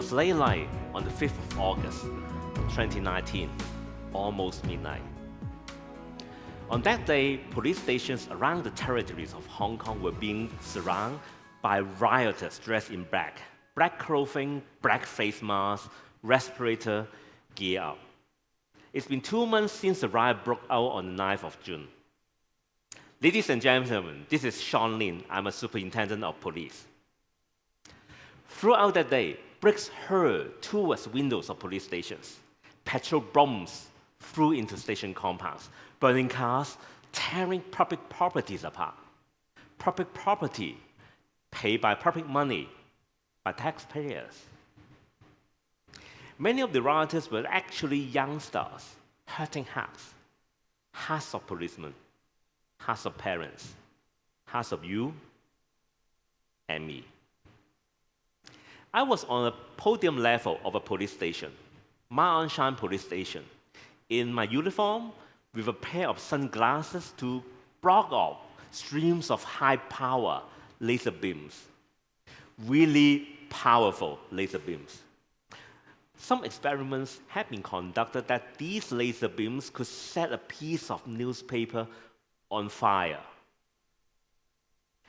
was late night on the 5th of August, 2019, almost midnight. On that day, police stations around the territories of Hong Kong were being surrounded by rioters dressed in black. Black clothing, black face masks, respirator, gear up. It's been 2 months since the riot broke out on the 9th of June. Ladies and gentlemen, this is Sean Lin. I'm a superintendent of police. Throughout that day, bricks hurled towards windows of police stations. Petrol bombs flew into station compounds, burning cars, tearing public properties apart. Public property paid by public money, by taxpayers. Many of the rioters were actually youngsters, hurting hearts of policemen, hearts of parents, hearts of you and me. I was on a podium level of a police station, Ma On Shan police station, in my uniform with a pair of sunglasses to block off streams of high-power laser beams, really powerful laser beams. Some experiments have been conducted that these laser beams could set a piece of newspaper on fire.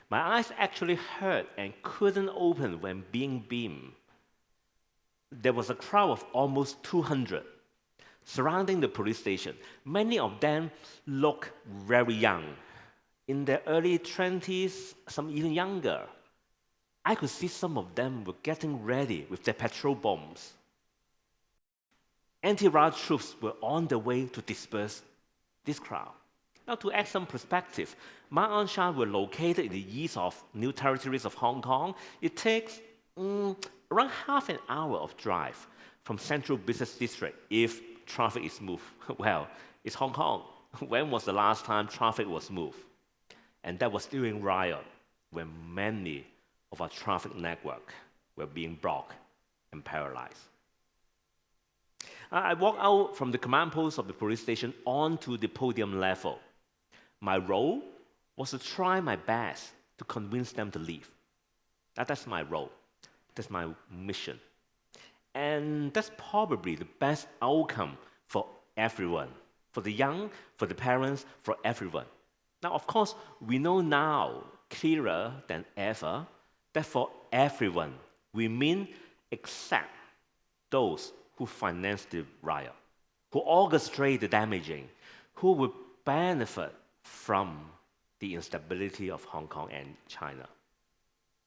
My eyes actually hurt and couldn't open when being beamed. There was a crowd of almost 200 surrounding the police station. Many of them looked very young, in their early 20s, some even younger. I could see some of them were getting ready with their petrol bombs. Anti-riot troops were on the way to disperse this crowd. Now, to add some perspective, Ma On Shan were located in the east of New Territories of Hong Kong. It takes around half an hour of drive from Central Business District if traffic is moved. Well, it's Hong Kong. When was the last time traffic was moved? And that was during riot, when many of our traffic network were being blocked and paralyzed. I walked out from the command post of the police station onto the podium level. My role was to try my best to convince them to leave. That's my role. That's my mission. And that's probably the best outcome for everyone, for the young, for the parents, for everyone. Now, of course, we know now, clearer than ever, that for everyone, we mean except those who finance the riot, who orchestrate the damaging, who would benefit from the instability of Hong Kong and China.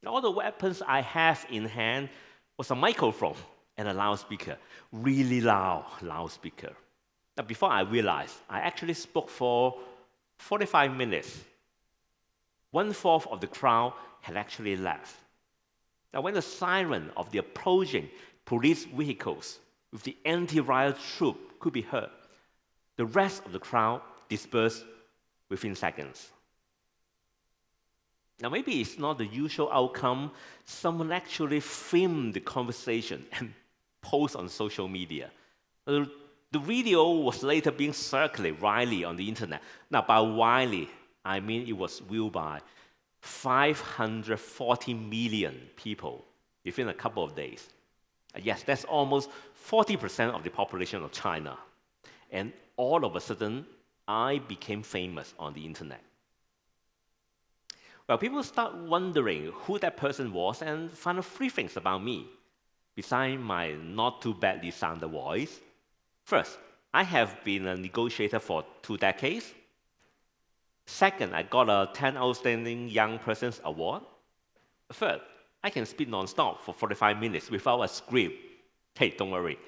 All the weapons I have in hand was a microphone and a loudspeaker, really loud loudspeaker. Now, before I realized, I actually spoke for 45 minutes. 1/4 of the crowd had actually left. Now, when the siren of the approaching police vehicles with the anti-riot troop could be heard, the rest of the crowd dispersed within seconds. Now, maybe it's not the usual outcome. Someone actually filmed the conversation and post on social media. The video was later being circulated widely on the internet. Now, by widely, I mean it was viewed by 540 million people within a couple of days. Yes, that's almost 40% of the population of China. And all of a sudden, I became famous on the internet. Well, people start wondering who that person was and find out 3 things about me, besides my not too badly sounded voice. First, I have been a negotiator for 2 decades. Second, I got a 10 Outstanding Young Persons Award. Third, I can speak non-stop for 45 minutes without a script. Hey, don't worry.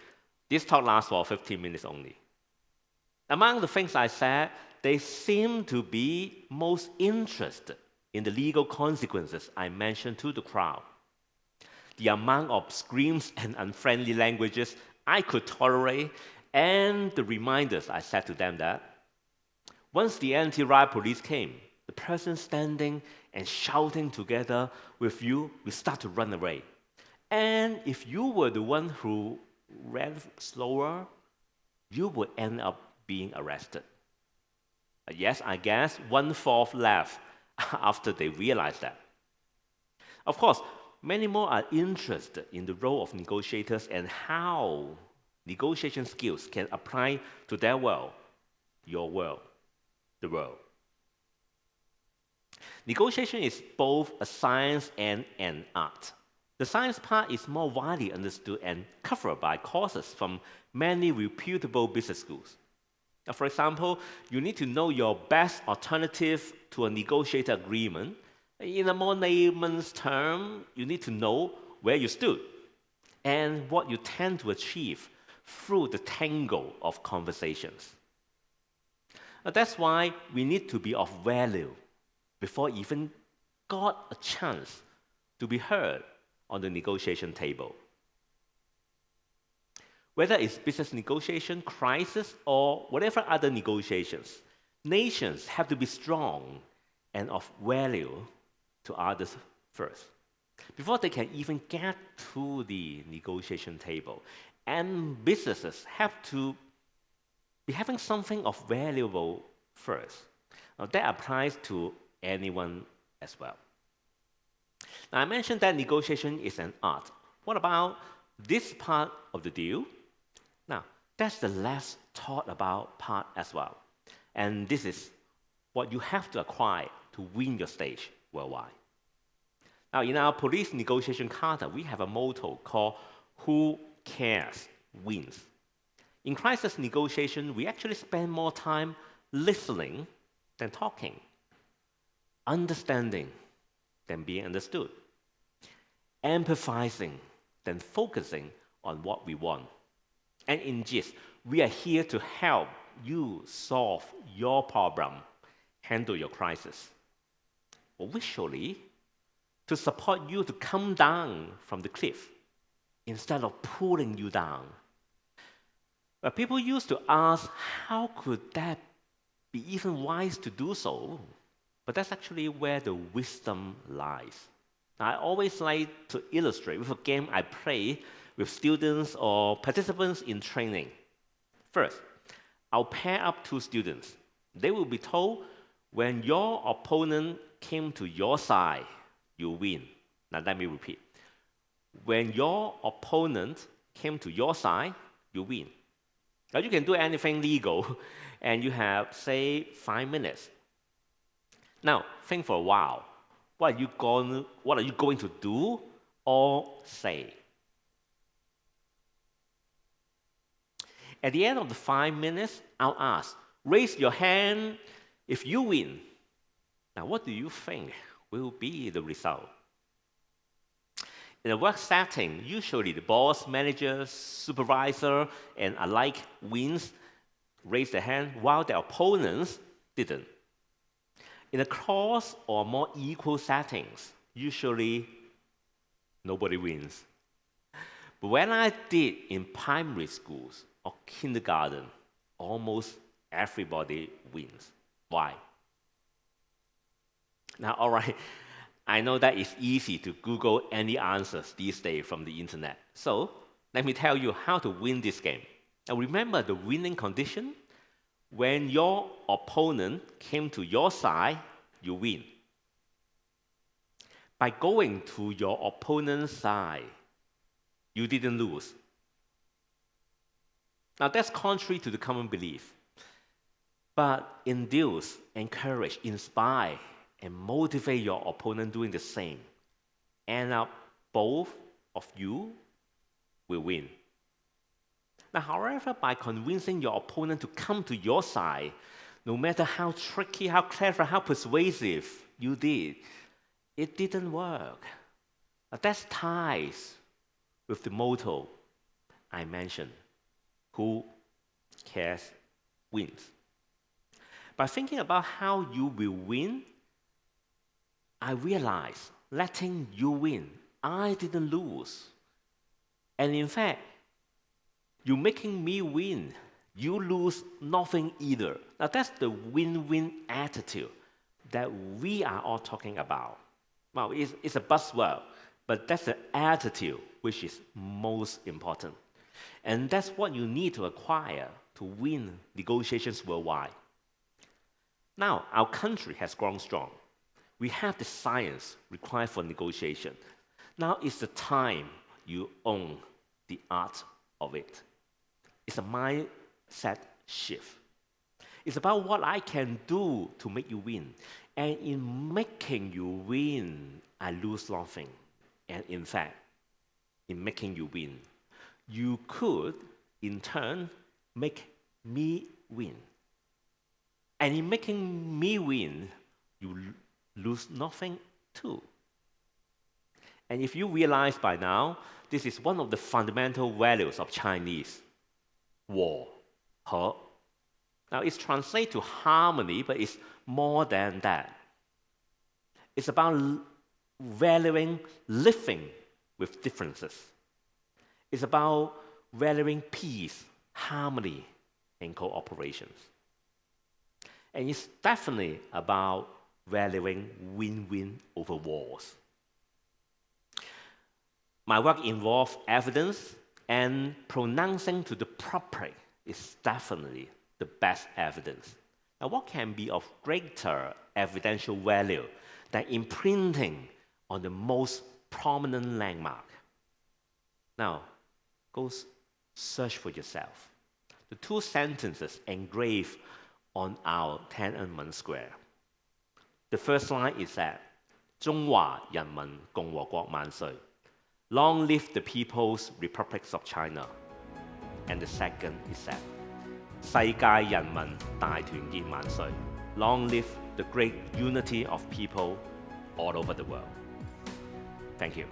This talk lasts for 15 minutes only. Among the things I said, they seem to be most interested in the legal consequences I mentioned to the crowd. The amount of screams and unfriendly languages I could tolerate, and the reminders I said to them that once the anti-riot police came, the person standing and shouting together with you will start to run away. And if you were the one who ran slower, you would end up being arrested. Yes, I guess 1/4 left after they realized that. Of course, many more are interested in the role of negotiators and how negotiation skills can apply to their world, your world, the world. Negotiation is both a science and an art. The science part is more widely understood and covered by courses from many reputable business schools. Now, for example, you need to know your best alternative to a negotiated agreement. In a more layman's term, you need to know where you stood and what you tend to achieve through the tangle of conversations. Now, that's why we need to be of value before even got a chance to be heard on the negotiation table. Whether it's business negotiation, crisis, or whatever other negotiations, nations have to be strong and of value to others first, before they can even get to the negotiation table. And businesses have to be having something of valuable first. Now, that applies to anyone as well. Now, I mentioned that negotiation is an art. What about this part of the deal? Now, that's the less thought about part as well. And this is what you have to acquire to win your stage worldwide. Now, in our police negotiation charter, we have a motto called "Who cares wins." In crisis negotiation, we actually spend more time listening than talking, understanding than being understood, empathizing than focusing on what we want. And in gist, we are here to help you solve your problem, handle your crisis, or visually, to support you to come down from the cliff instead of pulling you down. But people used to ask, how could that be even wise to do so? But that's actually where the wisdom lies. Now, I always like to illustrate with a game I play with students or participants in training. First, I'll pair up two students. They will be told, when your opponent came to your side, you win. Now, let me repeat. When your opponent came to your side, you win. Now, you can do anything legal, and you have, say, 5 minutes. Now, think for a while. What are you going to do or say? At the end of the 5 minutes, I'll ask, raise your hand if you win. Now, what do you think will be the result? In a work setting, usually the boss, manager, supervisor, and alike wins, raise their hand, while their opponents didn't. In a cross or more equal settings, usually nobody wins. But when I did in primary schools or kindergarten, almost everybody wins. Why? Now, all right, I know that it's easy to Google any answers these days from the internet. So, let me tell you how to win this game. Now, remember the winning condition? When your opponent came to your side, you win. By going to your opponent's side, you didn't lose. Now, that's contrary to the common belief. But induce, encourage, inspire, and motivate your opponent doing the same. And both of you will win. Now, however, by convincing your opponent to come to your side, no matter how tricky, how clever, how persuasive you did, it didn't work. Now, that ties with the motto I mentioned, who cares wins. By thinking about how you will win, I realized letting you win, I didn't lose. And in fact, you're making me win. You lose nothing either. Now, that's the win-win attitude that we are all talking about. Well, it's a buzzword, but that's the attitude which is most important. And that's what you need to acquire to win negotiations worldwide. Now, our country has grown strong. We have the science required for negotiation. Now is the time you own the art of it. It's a mindset shift. It's about what I can do to make you win. And in making you win, I lose nothing. And in fact, in making you win, you could, in turn, make me win. And in making me win, you lose nothing too. And if you realize by now, this is one of the fundamental values of Chinese, 和, 和. Now it's translated to harmony, but it's more than that. It's about valuing living with differences. It's about valuing peace, harmony, and cooperations. And it's definitely about valuing win-win over wars. My work involves evidence, and pronouncing to the public is definitely the best evidence. Now, what can be of greater evidential value than imprinting on the most prominent landmark? Now, go search for yourself. The two sentences engraved on our Tiananmen Square. The first line is that 中華人民共和國萬歲. Long live the People's Republics of China. And the second is that 世界人民大團結萬歲. Long live the great unity of people all over the world. Thank you.